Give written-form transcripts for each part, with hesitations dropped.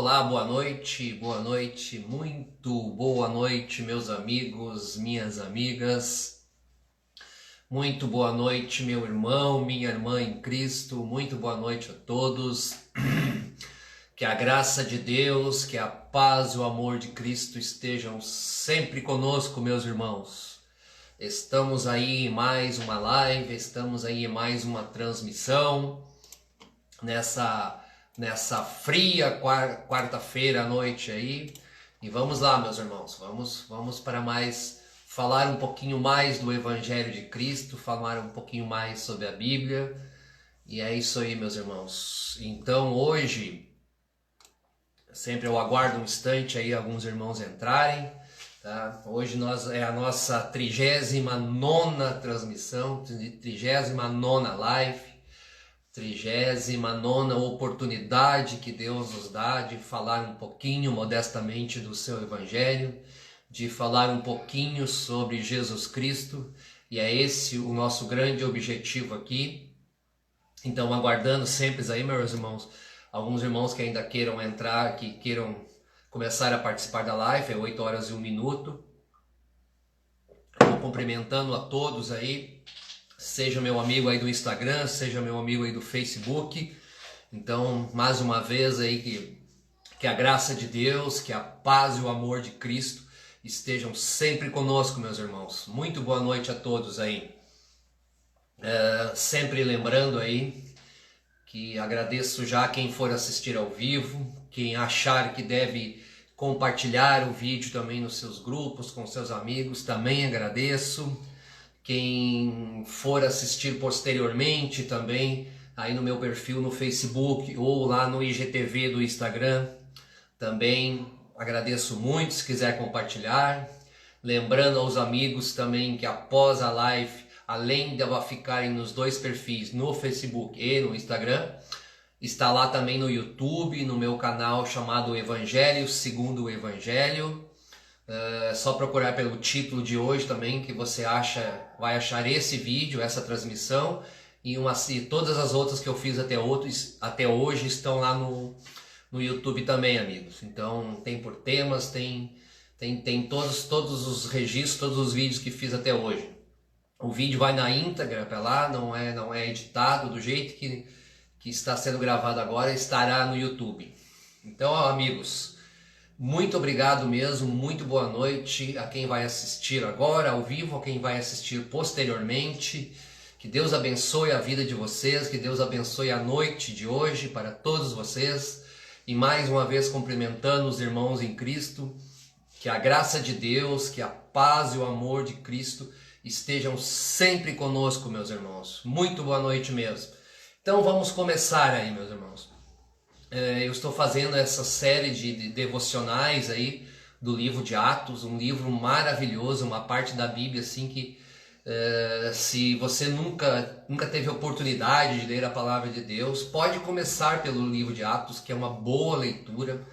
olá, boa noite, muito boa noite, meus amigos, minhas amigas. Muito boa noite, meu irmão, minha irmã em Cristo. Muito boa noite a todos. Que a graça de Deus, que a paz e o amor de Cristo estejam sempre conosco, meus irmãos. Estamos aí em mais uma live, estamos aí em mais uma transmissão nessa fria quarta-feira à noite aí. E vamos lá, meus irmãos, vamos para falar um pouquinho mais do Evangelho de Cristo, falar um pouquinho mais sobre a Bíblia. E é isso aí, meus irmãos. Então hoje, sempre eu aguardo um instante aí alguns irmãos entrarem, tá? Hoje é a nossa 39ª transmissão, 39ª live. 39ª oportunidade que Deus nos dá de falar um pouquinho modestamente do seu Evangelho, de falar um pouquinho sobre Jesus Cristo, e é esse o nosso grande objetivo aqui. Então, aguardando sempre aí, meus irmãos, alguns irmãos que ainda queiram entrar, que queiram começar a participar da live, é 8h01. Vou cumprimentando a todos aí. Seja meu amigo aí do Instagram, seja meu amigo aí do Facebook. Então, mais uma vez aí que a graça de Deus, que a paz e o amor de Cristo estejam sempre conosco, meus irmãos. Muito boa noite a todos aí. Sempre lembrando aí que agradeço já quem for assistir ao vivo, quem achar que deve compartilhar o vídeo também nos seus grupos, com seus amigos, também agradeço. Quem for assistir posteriormente também, aí no meu perfil no Facebook ou lá no IGTV do Instagram, também agradeço muito se quiser compartilhar. Lembrando aos amigos também que após a live, além de ela ficarem nos dois perfis, no Facebook e no Instagram, está lá também no YouTube, no meu canal chamado Evangelho Segundo o Evangelho. Só procurar pelo título de hoje também que você vai achar esse vídeo, essa transmissão e todas as outras que eu fiz até hoje estão lá no YouTube também, amigos. Então tem por temas, tem todos os registros, todos os vídeos que fiz até hoje. O vídeo vai na íntegra para lá, não é editado do jeito que está sendo gravado agora, estará no YouTube. Então, amigos, muito obrigado mesmo, muito boa noite a quem vai assistir agora ao vivo, a quem vai assistir posteriormente. Que Deus abençoe a vida de vocês, que Deus abençoe a noite de hoje para todos vocês. E mais uma vez cumprimentando os irmãos em Cristo, que a graça de Deus, que a paz e o amor de Cristo estejam sempre conosco, meus irmãos. Muito boa noite mesmo. Então vamos começar aí, meus irmãos. Eu estou fazendo essa série de devocionais aí do livro de Atos, um livro maravilhoso, uma parte da Bíblia assim que se você nunca teve oportunidade de ler a palavra de Deus, pode começar pelo livro de Atos, que é uma boa leitura,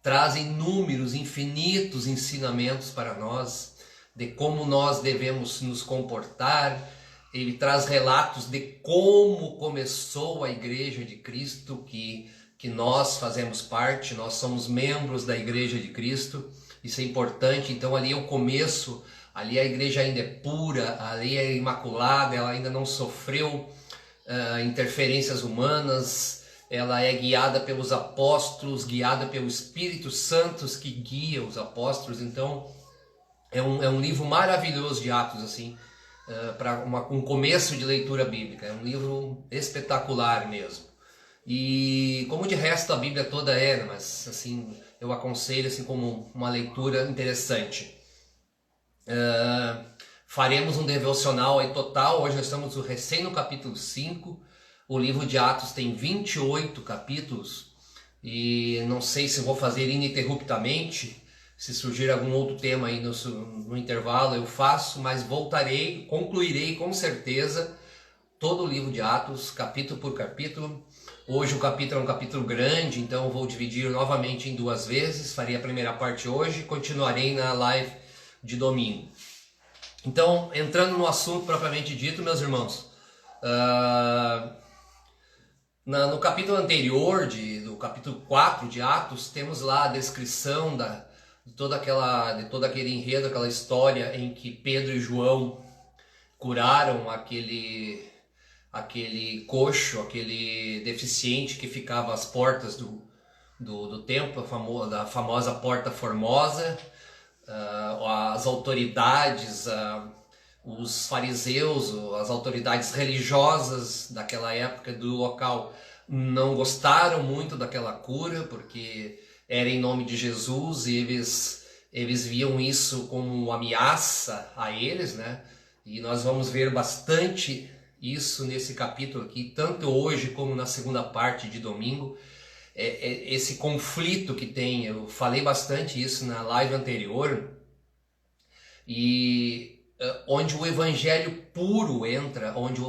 traz inúmeros, infinitos ensinamentos para nós de como nós devemos nos comportar. Ele traz relatos de como começou a Igreja de Cristo, que nós fazemos parte, nós somos membros da Igreja de Cristo, isso é importante. Então ali é o começo, ali a igreja ainda é pura, ali é imaculada, ela ainda não sofreu interferências humanas, ela é guiada pelos apóstolos, guiada pelo Espírito Santo que guia os apóstolos. Então é um livro maravilhoso de Atos, assim, para um começo de leitura bíblica, é um livro espetacular mesmo. E como de resto a Bíblia toda é, mas assim, eu aconselho assim como uma leitura interessante. Faremos um devocional aí total, hoje nós estamos recém no capítulo 5, o livro de Atos tem 28 capítulos, e não sei se vou fazer ininterruptamente, se surgir algum outro tema aí no intervalo eu faço, mas concluirei com certeza todo o livro de Atos, capítulo por capítulo. Hoje o capítulo é um capítulo grande, então eu vou dividir novamente em 2 vezes. Farei a primeira parte hoje e continuarei na live de domingo. Então, entrando no assunto propriamente dito, meus irmãos, No capítulo anterior, do capítulo 4 de Atos, temos lá a descrição de todo aquele enredo, aquela história em que Pedro e João curaram aquele coxo, aquele deficiente que ficava às portas do templo, da famosa Porta Formosa. As autoridades, os fariseus, as autoridades religiosas daquela época do local não gostaram muito daquela cura, porque era em nome de Jesus e eles viam isso como uma ameaça a eles, né? E nós vamos ver bastante isso nesse capítulo aqui, tanto hoje como na segunda parte de domingo. Esse conflito que tem, eu falei bastante isso na live anterior, e onde o evangelho puro entra, onde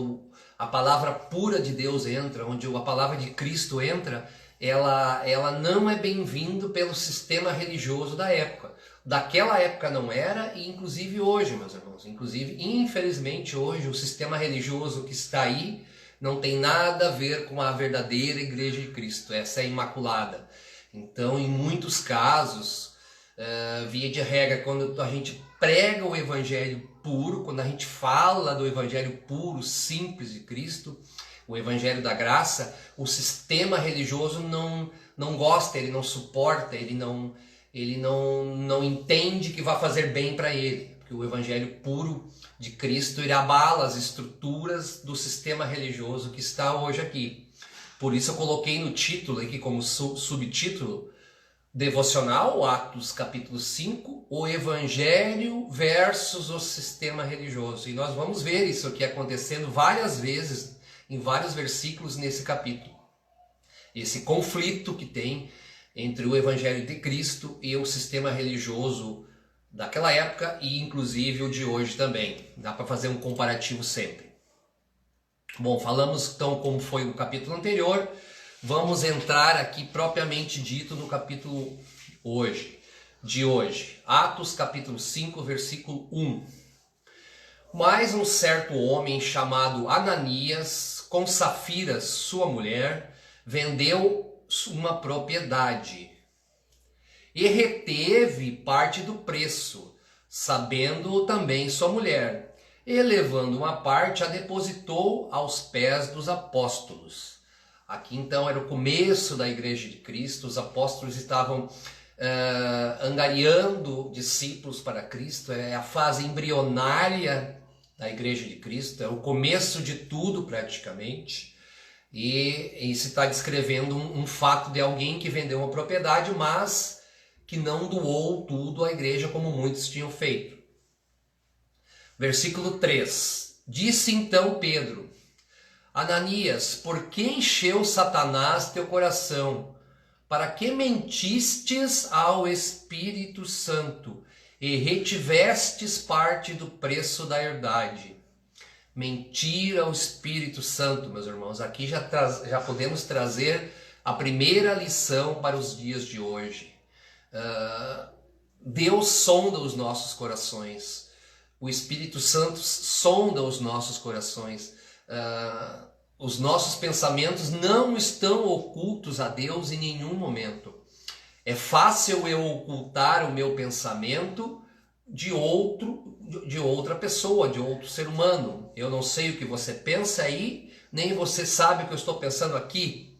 a palavra pura de Deus entra, onde a palavra de Cristo entra, ela não é bem-vindo pelo sistema religioso da época. Daquela época não era, e inclusive hoje, meus irmãos, inclusive, infelizmente hoje, o sistema religioso que está aí não tem nada a ver com a verdadeira Igreja de Cristo, essa é imaculada. Então, em muitos casos, via de regra, quando a gente prega o Evangelho puro, quando a gente fala do Evangelho puro, simples de Cristo, o Evangelho da graça, o sistema religioso não gosta, ele não suporta, ele não entende que vai fazer bem para ele, porque o Evangelho puro de Cristo ele abala as estruturas do sistema religioso que está hoje aqui. Por isso eu coloquei no título aqui como subtítulo devocional, Atos capítulo 5, o Evangelho versus o sistema religioso. E nós vamos ver isso aqui acontecendo várias vezes, em vários versículos nesse capítulo. Esse conflito que tem entre o Evangelho de Cristo e o sistema religioso daquela época e inclusive o de hoje também. Dá para fazer um comparativo sempre. Bom, falamos então como foi o capítulo anterior. Vamos entrar aqui propriamente dito no capítulo de hoje. Atos capítulo 5, versículo 1. Mas um certo homem chamado Ananias, com Safira, sua mulher, vendeu uma propriedade e reteve parte do preço, sabendo também sua mulher, e levando uma parte a depositou aos pés dos apóstolos. Aqui então era o começo da Igreja de Cristo, os apóstolos estavam angariando discípulos para Cristo, é a fase embrionária da Igreja de Cristo, é o começo de tudo praticamente, e se está descrevendo um fato de alguém que vendeu uma propriedade, mas que não doou tudo à igreja como muitos tinham feito. Versículo 3. Disse então Pedro: Ananias, por que encheu Satanás teu coração? Para que mentistes ao Espírito Santo e retivestes parte do preço da herdade? Mentir ao Espírito Santo, meus irmãos. Aqui já podemos trazer a primeira lição para os dias de hoje. Deus sonda os nossos corações. O Espírito Santo sonda os nossos corações. Os nossos pensamentos não estão ocultos a Deus em nenhum momento. É fácil eu ocultar o meu pensamento de outra pessoa, de outro ser humano. Eu não sei o que você pensa aí, nem você sabe o que eu estou pensando aqui.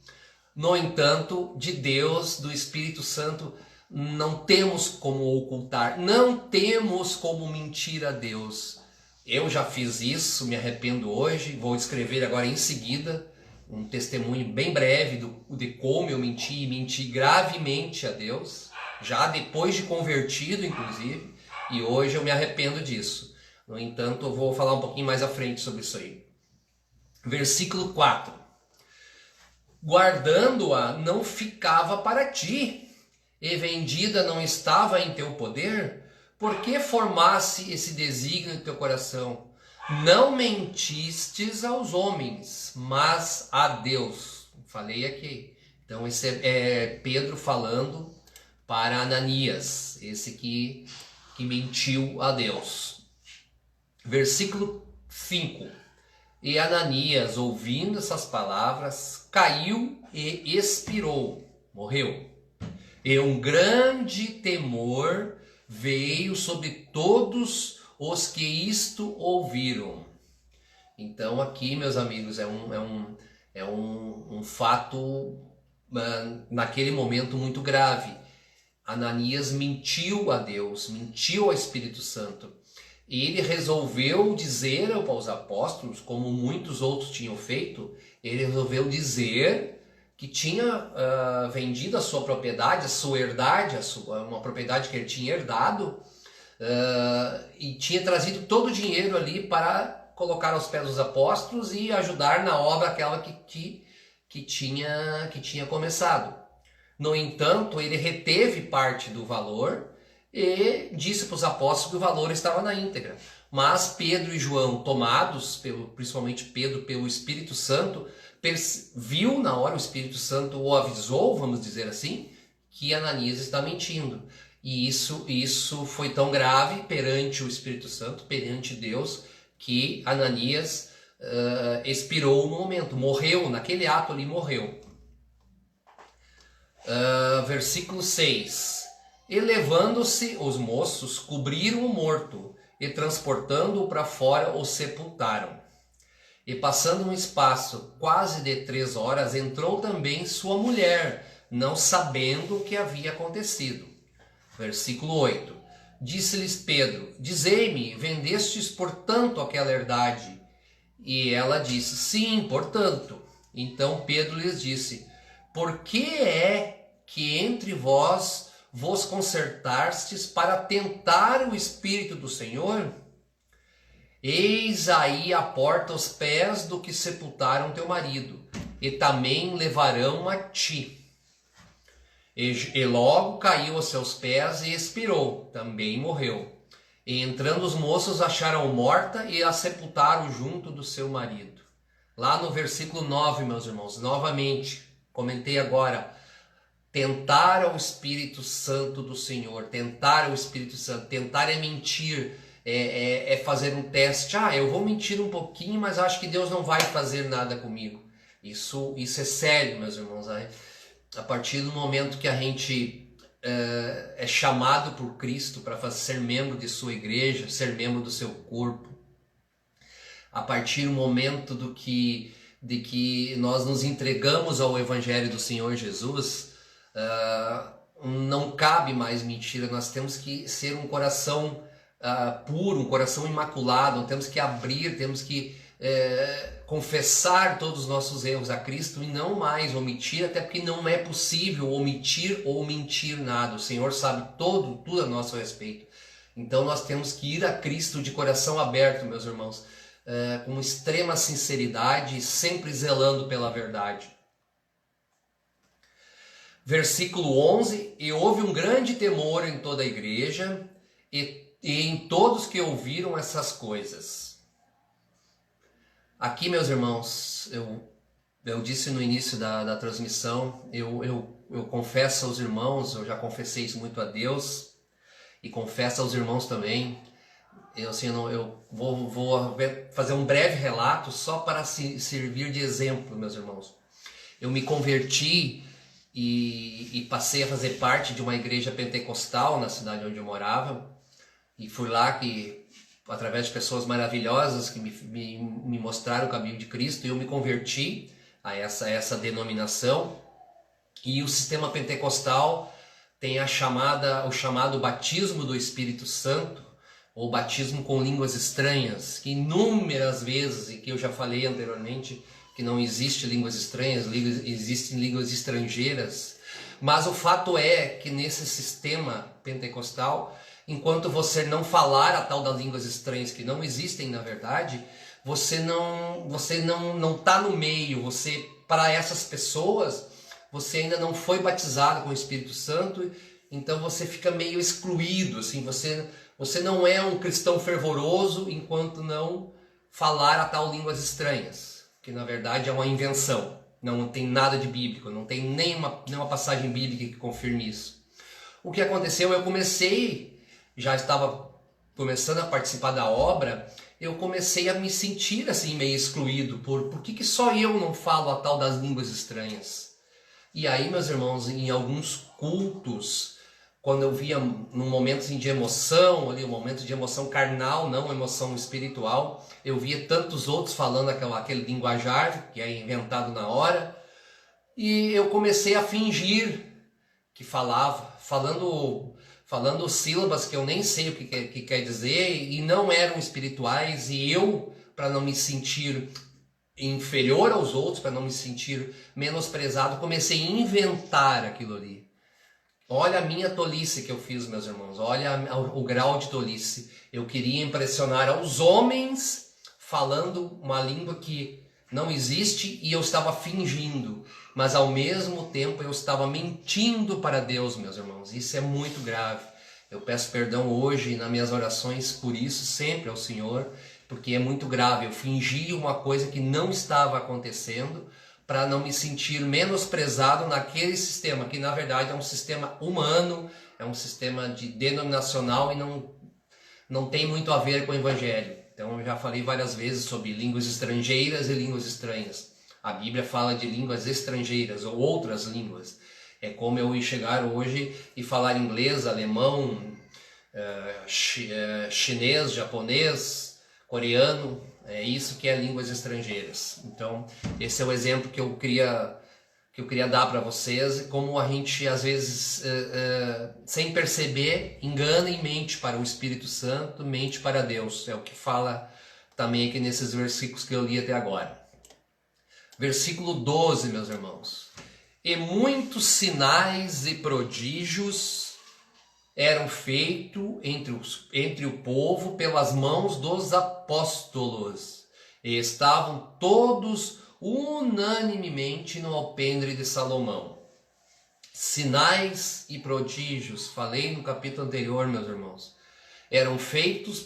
No entanto, de Deus, do Espírito Santo, não temos como ocultar, não temos como mentir a Deus. Eu já fiz isso, me arrependo hoje, vou escrever agora em seguida um testemunho bem breve de como eu menti gravemente a Deus, já depois de convertido inclusive, e hoje eu me arrependo disso. No entanto, eu vou falar um pouquinho mais à frente sobre isso aí. Versículo 4. Guardando-a não ficava para ti, e vendida não estava em teu poder, por que formasse esse desígnio em teu coração? Não mentistes aos homens, mas a Deus. Falei aqui. Então esse é Pedro falando para Ananias, esse que mentiu a Deus. Versículo 5. E Ananias, ouvindo essas palavras, caiu e expirou, morreu. E um grande temor veio sobre todos os que isto ouviram. Então aqui, meus amigos, é um fato naquele momento muito grave. Ananias mentiu a Deus, mentiu ao Espírito Santo. E ele resolveu dizer aos apóstolos, como muitos outros tinham feito, ele resolveu dizer que tinha vendido a sua propriedade, a sua herdade, uma propriedade que ele tinha herdado, e tinha trazido todo o dinheiro ali para colocar aos pés dos apóstolos e ajudar na obra aquela que tinha começado. No entanto, ele reteve parte do valor e disse para os apóstolos que o valor estava na íntegra. Mas Pedro e João, tomados, principalmente Pedro, pelo Espírito Santo, viu na hora, o Espírito Santo o avisou, vamos dizer assim, que Ananias está mentindo. E isso foi tão grave perante o Espírito Santo, perante Deus, que Ananias expirou no momento, morreu, naquele ato ali morreu. Versículo 6. Elevando-se os moços, cobriram o morto e transportando-o para fora, o sepultaram. E passando um espaço quase de 3 horas, entrou também sua mulher, não sabendo o que havia acontecido. Versículo 8. Disse-lhes Pedro: Dizei-me, vendestes portanto aquela herdade? E ela disse: Sim, portanto. Então Pedro lhes disse: Por que é que entre vós concertastes para tentar o Espírito do Senhor? Eis aí a porta aos pés do que sepultaram teu marido, e também levarão a ti. E logo caiu aos seus pés e expirou, também morreu. E entrando os moços, acharam morta e a sepultaram junto do seu marido. Lá no versículo 9, meus irmãos, novamente, comentei agora, tentar ao Espírito Santo do Senhor, tentar ao Espírito Santo, tentar é mentir, é fazer um teste. Eu vou mentir um pouquinho, mas acho que Deus não vai fazer nada comigo. Isso é sério, meus irmãos. A partir do momento que a gente é chamado por Cristo para ser membro de sua igreja, ser membro do seu corpo, a partir do momento de que nós nos entregamos ao Evangelho do Senhor Jesus, não cabe mais mentira. Nós temos que ser um coração puro, um coração imaculado. Temos que abrir, temos que confessar todos os nossos erros a Cristo e não mais omitir, até porque não é possível omitir ou mentir nada. O Senhor sabe tudo a nosso respeito. Então nós temos que ir a Cristo de coração aberto, meus irmãos, com extrema sinceridade e sempre zelando pela verdade. Versículo 11. E houve um grande temor em toda a igreja e em todos que ouviram essas coisas. Aqui, meus irmãos, eu disse no início da transmissão, eu confesso aos irmãos, eu já confessei isso muito a Deus e confesso aos irmãos também. Eu vou fazer um breve relato só para servir de exemplo, meus irmãos. Eu me converti e passei a fazer parte de uma igreja pentecostal na cidade onde eu morava, e fui lá que, através de pessoas maravilhosas que me mostraram o caminho de Cristo, eu me converti a essa denominação. E o sistema pentecostal tem o chamado batismo do Espírito Santo, ou batismo com línguas estranhas, que inúmeras vezes, e que eu já falei anteriormente, que não existe línguas estranhas, existem línguas estrangeiras. Mas o fato é que nesse sistema pentecostal, enquanto você não falar a tal das línguas estranhas, que não existem na verdade, você não está no meio. Para essas pessoas, você ainda não foi batizado com o Espírito Santo, então você fica meio excluído, assim, você não é um cristão fervoroso enquanto não falar a tal línguas estranhas, que na verdade é uma invenção, não tem nada de bíblico, não tem nenhuma passagem bíblica que confirme isso. O que aconteceu, já estava começando a participar da obra, eu comecei a me sentir assim meio excluído. Por que só eu não falo a tal das línguas estranhas? E aí, meus irmãos, em alguns cultos, quando eu via num momento assim, de emoção, ali, um momento de emoção carnal, não emoção espiritual, eu via tantos outros falando aquele linguajar que é inventado na hora, e eu comecei a fingir que falava, falando sílabas que eu nem sei o que quer dizer e não eram espirituais, e eu, para não me sentir inferior aos outros, para não me sentir menosprezado, comecei a inventar aquilo ali. Olha a minha tolice que eu fiz, meus irmãos, olha o grau de tolice. Eu queria impressionar aos homens falando uma língua que não existe e eu estava fingindo, mas ao mesmo tempo eu estava mentindo para Deus, meus irmãos. Isso é muito grave. Eu peço perdão hoje nas minhas orações por isso, sempre ao Senhor, porque é muito grave. Eu fingi uma coisa que não estava acontecendo para não me sentir menosprezado naquele sistema, que na verdade é um sistema humano, é um sistema denominacional e não tem muito a ver com o Evangelho. Então eu já falei várias vezes sobre línguas estrangeiras e línguas estranhas. A Bíblia fala de línguas estrangeiras ou outras línguas. É como eu ir chegar hoje e falar inglês, alemão, chinês, japonês, coreano. É isso que é línguas estrangeiras. Então esse é o exemplo que eu queria dar para vocês, como a gente às vezes, sem perceber, engana e mente para o Espírito Santo, mente para Deus. É o que fala também aqui nesses versículos que eu li até agora. Versículo 12, meus irmãos. E muitos sinais e prodígios eram feitos entre o povo pelas mãos dos apóstolos, e estavam todos unanimemente no alpendre de Salomão. Sinais e prodígios, falei no capítulo anterior, meus irmãos, eram feitos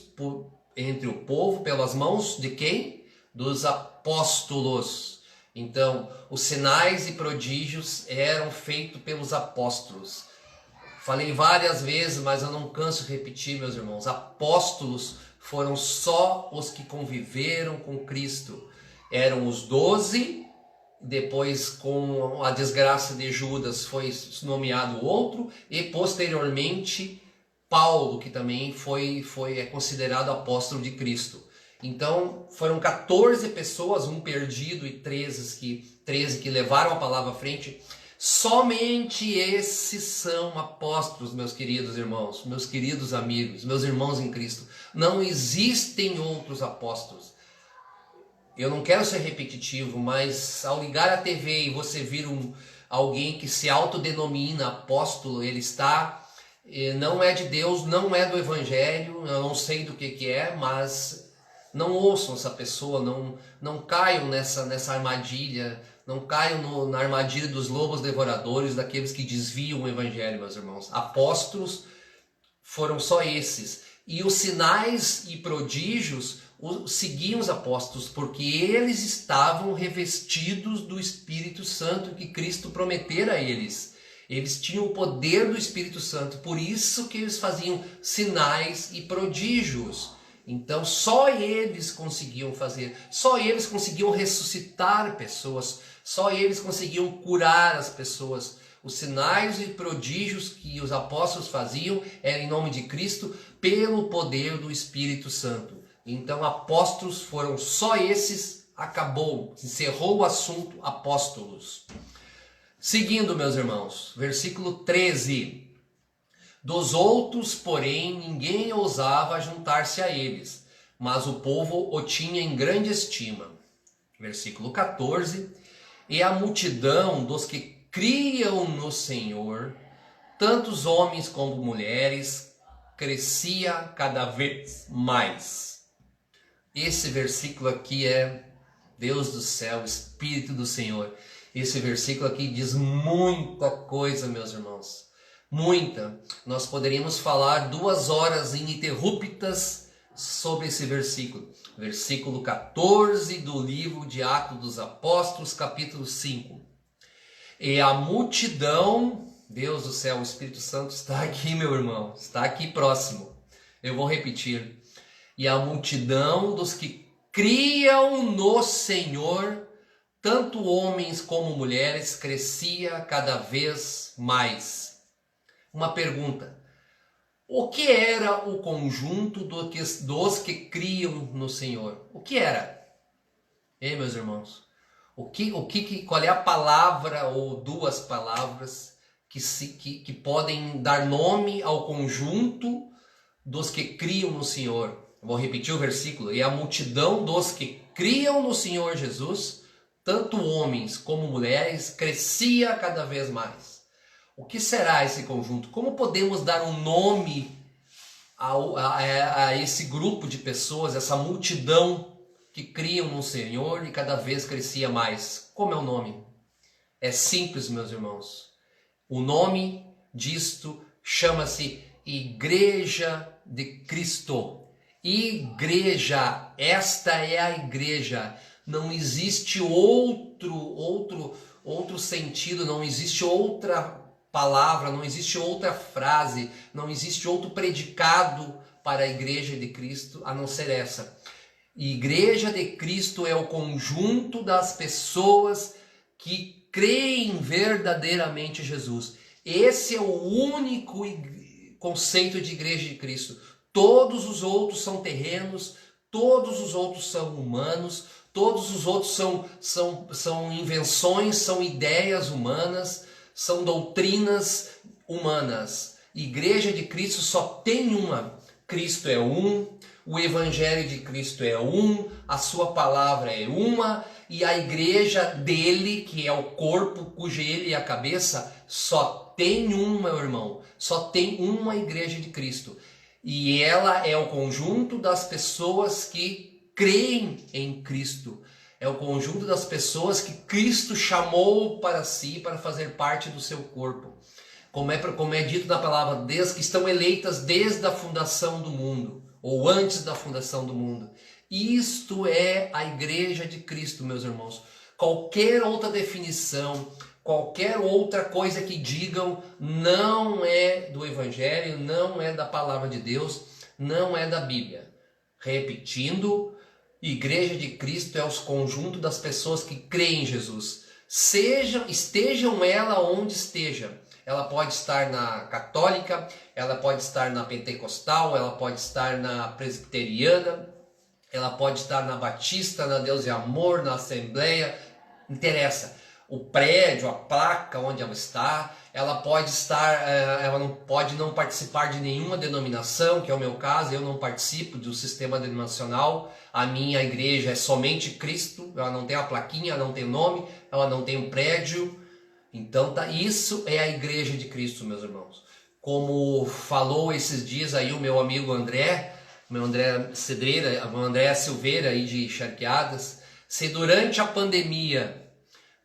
entre o povo pelas mãos de quem? Dos apóstolos. Então, os sinais e prodígios eram feitos pelos apóstolos. Falei várias vezes, mas eu não canso de repetir, meus irmãos. Apóstolos foram só os que conviveram com Cristo. Eram os 12, depois com a desgraça de Judas foi nomeado outro, e posteriormente Paulo, que também é considerado apóstolo de Cristo. Então foram 14 pessoas, um perdido e 13 que levaram a palavra à frente. Somente esses são apóstolos, meus queridos irmãos, meus queridos amigos, meus irmãos em Cristo. Não existem outros apóstolos. Eu não quero ser repetitivo, mas ao ligar a TV e você vir alguém que se autodenomina apóstolo, ele não é de Deus, não é do Evangelho, eu não sei do que é, mas não ouçam essa pessoa, não caiam nessa armadilha, não caiam na armadilha dos lobos devoradores, daqueles que desviam o Evangelho, meus irmãos. Apóstolos foram só esses. E os sinais e prodígios seguiam os apóstolos, porque eles estavam revestidos do Espírito Santo que Cristo prometera a eles. Eles tinham o poder do Espírito Santo, por isso que eles faziam sinais e prodígios. Então só eles conseguiam fazer, só eles conseguiam ressuscitar pessoas, só eles conseguiam curar as pessoas. Os sinais e prodígios que os apóstolos faziam eram em nome de Cristo, pelo poder do Espírito Santo. Então apóstolos foram só esses, acabou, encerrou o assunto apóstolos. Seguindo, meus irmãos, versículo 13. Dos outros, porém, ninguém ousava juntar-se a eles, mas o povo o tinha em grande estima. Versículo 14. E a multidão dos que criam no Senhor, tantos homens como mulheres, crescia cada vez mais. Esse versículo aqui é Deus do céu, Espírito do Senhor. Esse versículo aqui diz muita coisa, meus irmãos. Muita. Nós poderíamos falar 2 horas ininterruptas sobre esse versículo. Versículo 14 do livro de Atos dos Apóstolos, capítulo 5. E a multidão, Deus do céu, o Espírito Santo está aqui, meu irmão, está aqui próximo. Eu vou repetir. e a multidão dos que criam no Senhor, tanto homens como mulheres, crescia cada vez mais. Uma pergunta: o que era o conjunto dos que criam no Senhor? O que era? Hein, meus irmãos? Qual é a palavra ou duas palavras que podem dar nome ao conjunto dos que criam no Senhor? Vou repetir o versículo. E a multidão dos que criam no Senhor Jesus, tanto homens como mulheres, crescia cada vez mais. O que será esse conjunto? Como podemos dar um nome a esse grupo de pessoas, essa multidão que criam no Senhor e cada vez crescia mais? Como é o nome? É simples, meus irmãos. O nome disto chama-se Igreja de Cristo. Igreja, esta é a igreja. Não existe outro sentido, não existe outra palavra, não existe outra frase, não existe outro predicado para a Igreja de Cristo a não ser essa. Igreja de Cristo é o conjunto das pessoas que creem verdadeiramente em Jesus. Esse é o único conceito de Igreja de Cristo. Todos os outros são terrenos, todos os outros são humanos, todos os outros são invenções, são ideias humanas, são doutrinas humanas. Igreja de Cristo só tem uma. Cristo é um, o Evangelho de Cristo é um, a sua palavra é uma, e a igreja dele, que é o corpo, cujo ele é a cabeça, só tem um, meu irmão. Só tem uma igreja de Cristo. E ela é o conjunto das pessoas que creem em Cristo. É o conjunto das pessoas que Cristo chamou para si, para fazer parte do seu corpo. Como é dito na palavra, que estão eleitas desde a fundação do mundo, ou antes da fundação do mundo. Isto é a igreja de Cristo, meus irmãos. Qualquer outra definição, qualquer outra coisa que digam, não é do Evangelho, não é da palavra de Deus, não é da Bíblia. Repetindo, Igreja de Cristo é o conjunto das pessoas que creem em Jesus. Estejam ela onde esteja. Ela pode estar na católica, ela pode estar na pentecostal, ela pode estar na presbiteriana, ela pode estar na batista, na Deus e Amor, na assembleia, não interessa. O prédio, a placa onde ela está, ela pode estar, ela não pode não participar de nenhuma denominação, que é o meu caso, eu não participo do sistema denominacional. A minha igreja é somente Cristo, ela não tem a plaquinha, ela não tem nome, ela não tem um prédio. Então isso é a igreja de Cristo, meus irmãos. Como falou esses dias aí o meu amigo André Cedreira, o André Silveira aí de Charqueadas, se durante a pandemia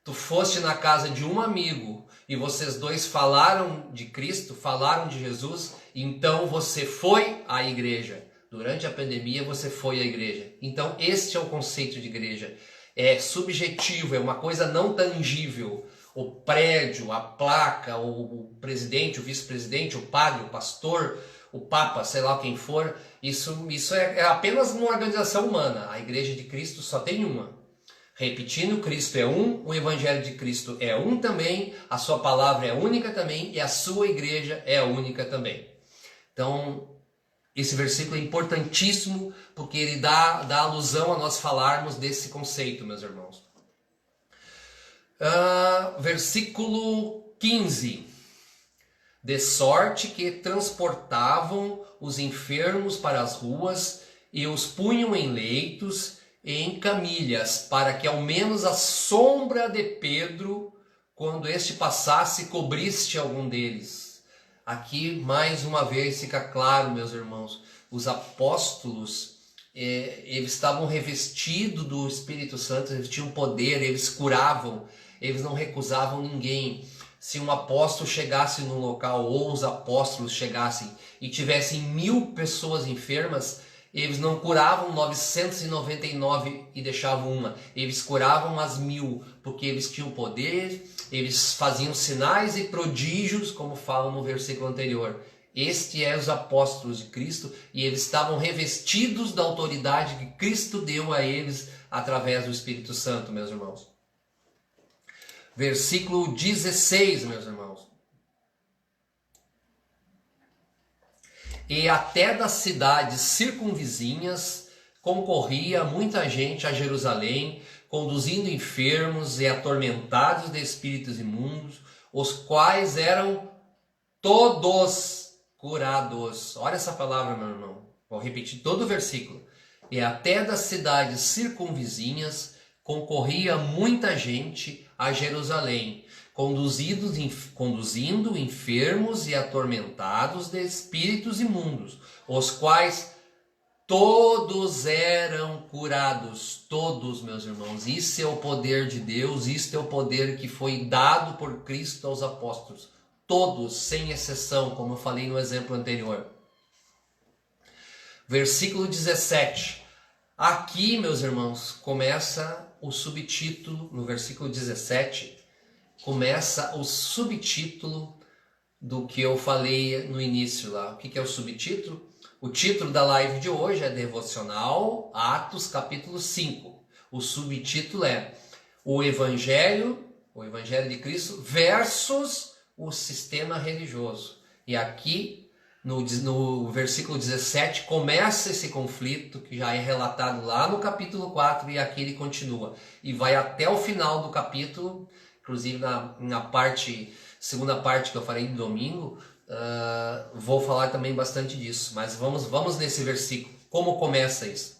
tu foste na casa de um amigo e vocês dois falaram de Cristo, falaram de Jesus, então você foi à igreja. Durante a pandemia você foi à igreja. Então este é o conceito de igreja. É subjetivo, é uma coisa não tangível. O prédio, a placa, o presidente, o vice-presidente, o padre, o pastor, o papa, sei lá quem for, isso é apenas uma organização humana. A igreja de Cristo só tem uma. Repetindo, Cristo é um, o Evangelho de Cristo é um também, a sua palavra é única também e a sua igreja é única também. Então, esse versículo é importantíssimo porque ele dá alusão a nós falarmos desse conceito, meus irmãos. Versículo 15. De sorte que transportavam os enfermos para as ruas e os punham em leitos e em camilhas, para que ao menos a sombra de Pedro, quando este passasse, cobrisse algum deles. Aqui, mais uma vez, fica claro, meus irmãos, os apóstolos, eles estavam revestidos do Espírito Santo, eles tinham poder, eles curavam, eles não recusavam ninguém. Se um apóstolo chegasse num local, ou os apóstolos chegassem e tivessem 1000 pessoas enfermas, eles não curavam 999 e deixavam uma. Eles curavam as 1000, porque eles tinham poder, eles faziam sinais e prodígios, como fala no versículo anterior. Este é os apóstolos de Cristo, e eles estavam revestidos da autoridade que Cristo deu a eles através do Espírito Santo, meus irmãos. Versículo 16, meus irmãos. E até das cidades circunvizinhas concorria muita gente a Jerusalém, conduzindo enfermos e atormentados de espíritos imundos, os quais eram todos curados. Olha essa palavra, meu irmão. Vou repetir todo o versículo. E até das cidades circunvizinhas concorria muita gente a Jerusalém, conduzindo enfermos e atormentados de espíritos imundos, os quais todos eram curados. Todos, meus irmãos. Isso é o poder de Deus, isso é o poder que foi dado por Cristo aos apóstolos. Todos, sem exceção, como eu falei no exemplo anterior. Versículo 17. Aqui, meus irmãos, começa o subtítulo, no versículo 17, começa o subtítulo do que eu falei no início lá. O que é o subtítulo? O título da live de hoje é Devocional Atos capítulo 5. O subtítulo é o Evangelho de Cristo versus o sistema religioso. E aqui no versículo 17 começa esse conflito que já é relatado lá no capítulo 4, e aqui ele continua. E vai até o final do capítulo, inclusive na segunda parte que eu farei no domingo. Vou falar também bastante disso, mas vamos nesse versículo. Como começa isso?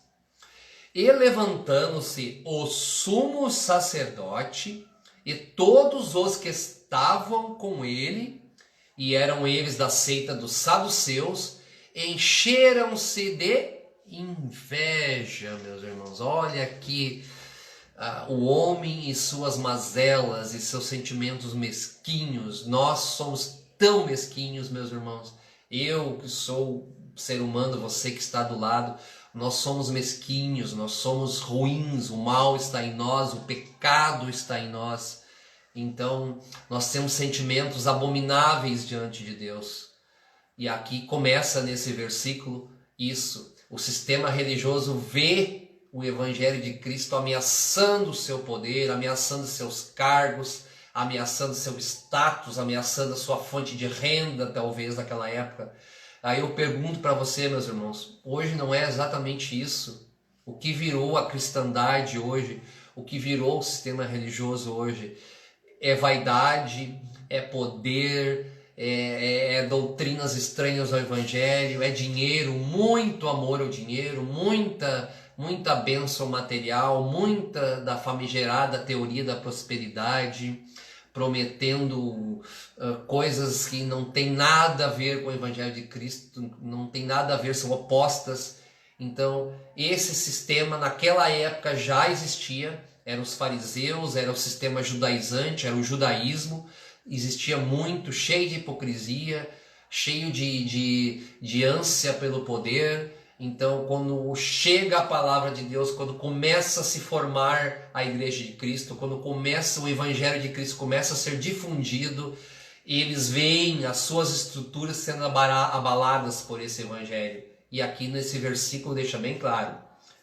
E levantando-se o sumo sacerdote e todos os que estavam com ele, e eram eles da seita dos saduceus, encheram-se de inveja, meus irmãos. Olha aqui o homem e suas mazelas e seus sentimentos mesquinhos. Nós somos tão mesquinhos, meus irmãos. Eu que sou ser humano, você que está do lado, nós somos mesquinhos, nós somos ruins, o mal está em nós, o pecado está em nós. Então, nós temos sentimentos abomináveis diante de Deus. E aqui começa nesse versículo isso. O sistema religioso vê o Evangelho de Cristo ameaçando o seu poder, ameaçando seus cargos, ameaçando seu status, ameaçando a sua fonte de renda, talvez, naquela época. Aí eu pergunto para você, meus irmãos, hoje não é exatamente isso? O que virou a cristandade hoje, o que virou o sistema religioso hoje, é vaidade, é poder, é doutrinas estranhas ao Evangelho, é dinheiro, muito amor ao dinheiro, muita bênção material, muita da famigerada teoria da prosperidade, prometendo coisas que não tem nada a ver com o Evangelho de Cristo, não tem nada a ver, são opostas. Então, esse sistema naquela época já existia, eram os fariseus, era o sistema judaizante, era o judaísmo, existia muito, cheio de hipocrisia, cheio de ânsia pelo poder. Então, quando chega a palavra de Deus, quando começa a se formar a igreja de Cristo, quando começa o Evangelho de Cristo, começa a ser difundido, eles veem as suas estruturas sendo abaladas por esse Evangelho. E aqui nesse versículo deixa bem claro,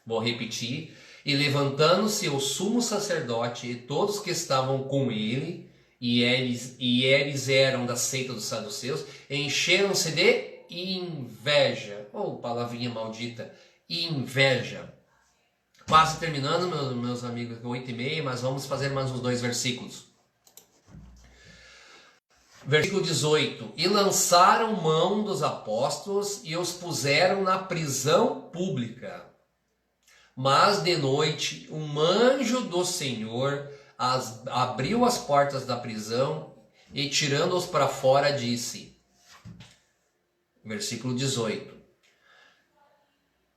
vou repetir: e levantando-se o sumo sacerdote e todos que estavam com ele, e eles eram da seita dos saduceus, encheram-se de inveja. Palavrinha maldita, inveja. Quase terminando, meus amigos, 8h30, mas vamos fazer mais uns 2 versículos. Versículo 18. E lançaram mão dos apóstolos e os puseram na prisão pública. Mas de noite um anjo do Senhor abriu as portas da prisão e, tirando-os para fora, disse, versículo 18,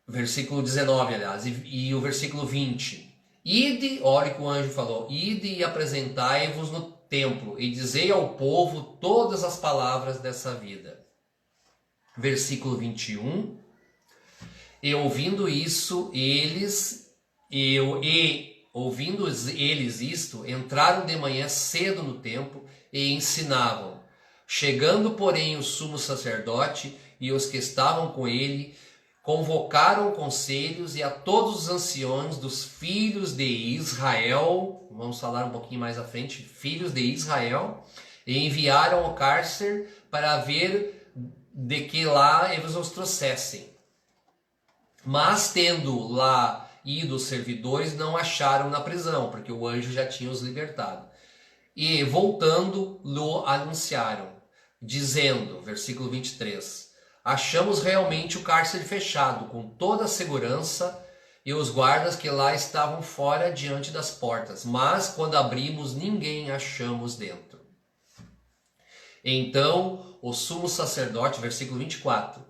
versículo 19, aliás, e o versículo 20, ide, olha que o anjo falou, ide e apresentai-vos no templo e dizei ao povo todas as palavras dessa vida. Versículo 21, e ouvindo isso, ouvindo eles isto, entraram de manhã cedo no templo e ensinavam, Chegando, porém, o sumo sacerdote e os que estavam com ele, convocaram conselhos e a todos os anciões dos filhos de Israel, vamos falar um pouquinho mais à frente, filhos de Israel, e enviaram ao cárcere para ver de que lá eles os trouxessem. Mas tendo lá ido os servidores, não acharam na prisão, porque o anjo já tinha os libertado. E voltando, lhe anunciaram, dizendo, versículo 23, achamos realmente o cárcere fechado, com toda a segurança, e os guardas que lá estavam fora diante das portas. Mas quando abrimos, ninguém achamos dentro. Então o sumo sacerdote, versículo 24,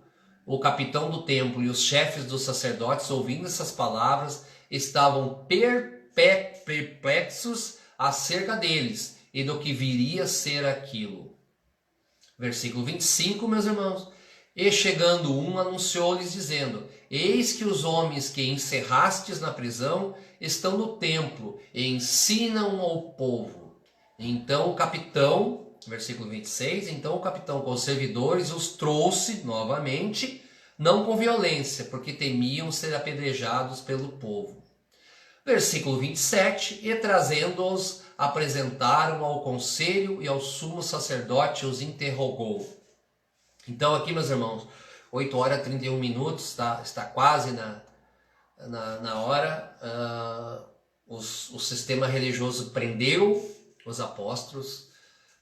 o capitão do templo e os chefes dos sacerdotes, ouvindo essas palavras, estavam perplexos acerca deles e do que viria a ser aquilo. Versículo 25, meus irmãos. E chegando um, anunciou-lhes, dizendo, eis que os homens que encerrastes na prisão estão no templo e ensinam ao povo. Então o capitão, versículo 26, então o capitão com os servidores os trouxe novamente, não com violência, porque temiam ser apedrejados pelo povo. Versículo 27, e trazendo-os, apresentaram ao conselho e ao sumo sacerdote os interrogou. Então aqui, meus irmãos, 8 horas e 31 minutos, está quase na hora. O sistema religioso prendeu os apóstolos,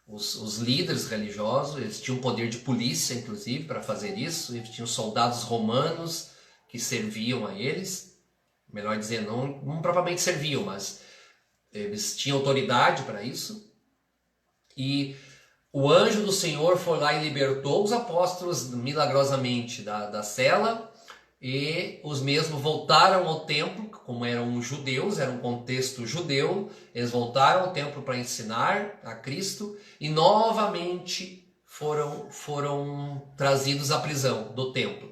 os líderes religiosos, eles tinham poder de polícia, inclusive, para fazer isso. Eles tinham soldados romanos que serviam a eles. Melhor dizer, não propriamente serviam, mas eles tinham autoridade para isso. E o anjo do Senhor foi lá e libertou os apóstolos milagrosamente da cela, e os mesmos voltaram ao templo, como eram judeus, era um contexto judeu, eles voltaram ao templo para ensinar a Cristo e novamente foram trazidos à prisão do templo.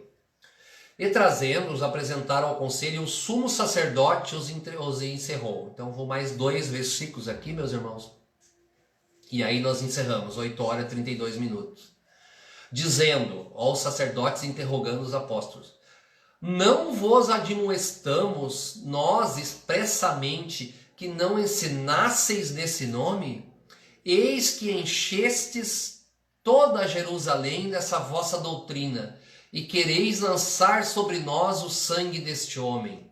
E trazendo-os, apresentaram ao conselho, e o sumo sacerdote os encerrou. Então vou mais 2 versículos aqui, meus irmãos. E aí nós encerramos, 8 horas e 32 minutos. Dizendo aos sacerdotes, interrogando os apóstolos, não vos admoestamos nós expressamente que não ensinasseis nesse nome? Eis que enchestes toda Jerusalém dessa vossa doutrina, e quereis lançar sobre nós o sangue deste homem.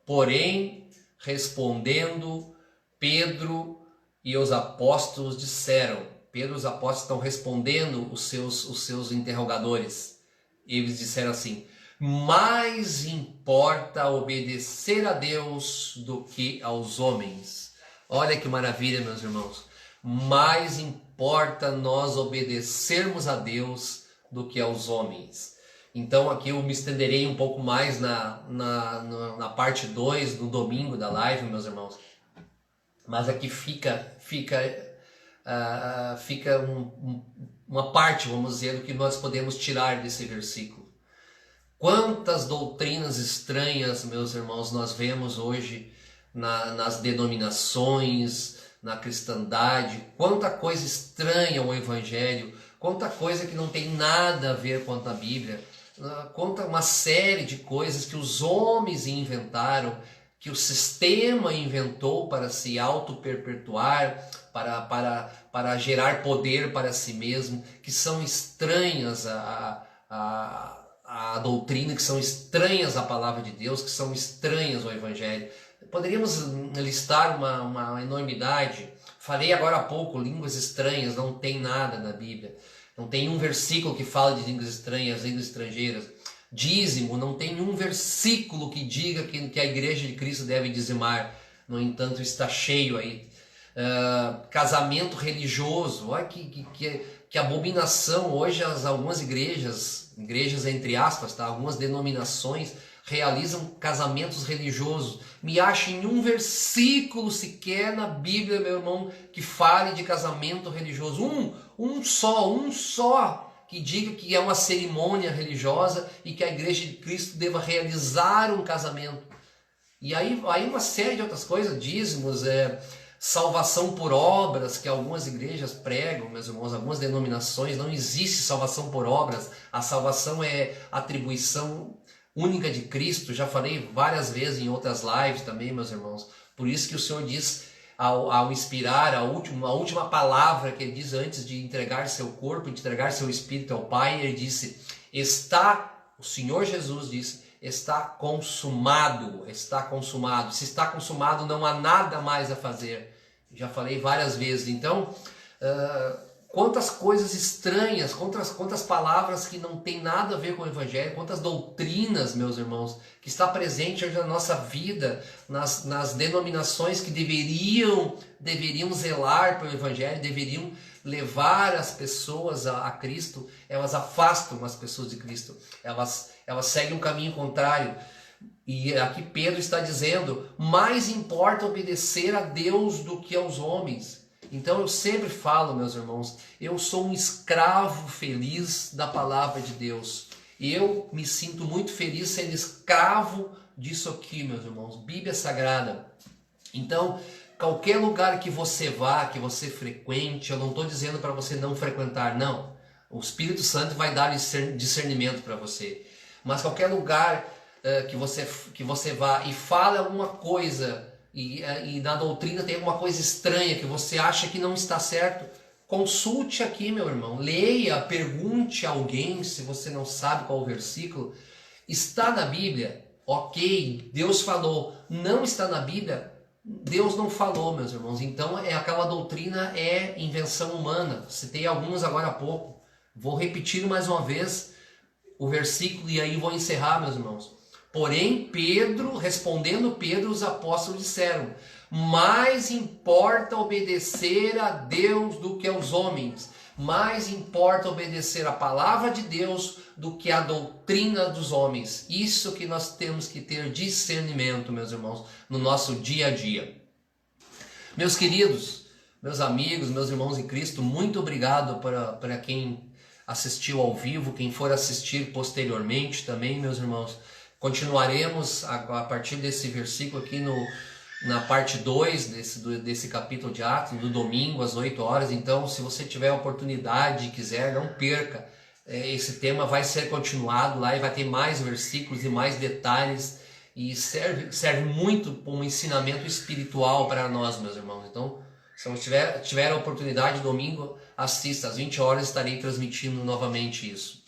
Porém, respondendo, Pedro e os apóstolos disseram, Pedro e os apóstolos estão respondendo os seus interrogadores. Eles disseram assim, mais importa obedecer a Deus do que aos homens. Olha que maravilha, meus irmãos. Mais importa nós obedecermos a Deus do que aos homens. Então aqui eu me estenderei um pouco mais na parte 2, no domingo da live, meus irmãos. Mas aqui fica uma parte, vamos dizer, do que nós podemos tirar desse versículo. Quantas doutrinas estranhas, meus irmãos, nós vemos hoje nas denominações, na cristandade. Quanta coisa estranha o evangelho, quanta coisa que não tem nada a ver com a Bíblia. Conta uma série de coisas que os homens inventaram, que o sistema inventou para se auto-perpetuar, para gerar poder para si mesmo, que são estranhas à doutrina, que são estranhas à palavra de Deus, que são estranhas ao Evangelho. Poderíamos listar uma enormidade. Falei agora há pouco, línguas estranhas, não tem nada na Bíblia. Não tem um versículo que fala de línguas estranhas, línguas estrangeiras. Dízimo, não tem um versículo que diga que a igreja de Cristo deve dizimar. No entanto, está cheio aí. Casamento religioso, olha que abominação. Hoje algumas igrejas entre aspas, tá? Algumas denominações realizam casamentos religiosos. Me acha em um versículo sequer na Bíblia, meu irmão, que fale de casamento religioso. Um só que diga que é uma cerimônia religiosa e que a igreja de Cristo deva realizar um casamento. E aí uma série de outras coisas, dízimos, salvação por obras que algumas igrejas pregam, meus irmãos, algumas denominações. Não existe salvação por obras. A salvação é atribuição única de Cristo. Já falei várias vezes em outras lives também, meus irmãos. Por isso que o Senhor diz, ao inspirar a última palavra que ele diz antes de entregar seu corpo, de entregar seu espírito ao Pai, ele disse, o Senhor Jesus disse, está consumado, está consumado. Se está consumado, não há nada mais a fazer. Já falei várias vezes. Então, quantas coisas estranhas, quantas palavras que não tem nada a ver com o Evangelho, quantas doutrinas, meus irmãos, que está presente hoje na nossa vida, nas denominações que deveriam zelar pelo Evangelho, deveriam levar as pessoas a Cristo, elas afastam as pessoas de Cristo, elas seguem um caminho contrário. E aqui Pedro está dizendo, mais importa obedecer a Deus do que aos homens. Então eu sempre falo, meus irmãos, eu sou um escravo feliz da palavra de Deus. Eu me sinto muito feliz sendo escravo disso aqui, meus irmãos, Bíblia Sagrada. Então, qualquer lugar que você vá, que você frequente, eu não estou dizendo para você não frequentar, não. O Espírito Santo vai dar discernimento para você. Mas qualquer lugar que você vá e fale alguma coisa e na doutrina tem alguma coisa estranha que você acha que não está certo, consulte aqui, meu irmão, leia, pergunte a alguém se você não sabe qual o versículo. Está na Bíblia? Ok, Deus falou. Não está na Bíblia? Deus não falou, meus irmãos. Então aquela doutrina é invenção humana. Citei alguns agora há pouco. Vou repetir mais uma vez o versículo e aí vou encerrar, meus irmãos. Porém, respondendo Pedro, os apóstolos disseram, mais importa obedecer a Deus do que aos homens. Mais importa obedecer a palavra de Deus do que a doutrina dos homens. Isso que nós temos que ter discernimento, meus irmãos, no nosso dia a dia. Meus queridos, meus amigos, meus irmãos em Cristo, muito obrigado para quem assistiu ao vivo, quem for assistir posteriormente também, meus irmãos. Continuaremos a partir desse versículo aqui na parte 2 desse capítulo de Atos, do domingo às 8 horas. Então, se você tiver a oportunidade e quiser, não perca. Esse tema vai ser continuado lá e vai ter mais versículos e mais detalhes. E serve muito como ensinamento espiritual para nós, meus irmãos. Então, se você tiver a oportunidade, domingo, assista. Às 20 horas estarei transmitindo novamente isso.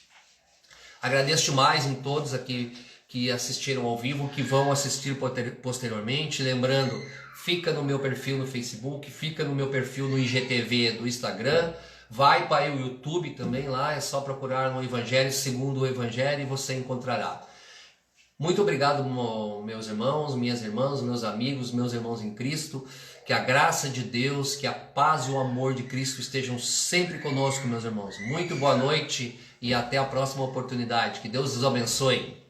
Agradeço demais em todos aqui que assistiram ao vivo, que vão assistir posteriormente. Lembrando, fica no meu perfil no Facebook, fica no meu perfil no IGTV do Instagram, vai para o YouTube também, lá é só procurar no Evangelho segundo o Evangelho e você encontrará. Muito obrigado, meus irmãos, minhas irmãs, meus amigos, meus irmãos em Cristo. Que a graça de Deus, que a paz e o amor de Cristo estejam sempre conosco, meus irmãos. Muito boa noite e até a próxima oportunidade. Que Deus os abençoe.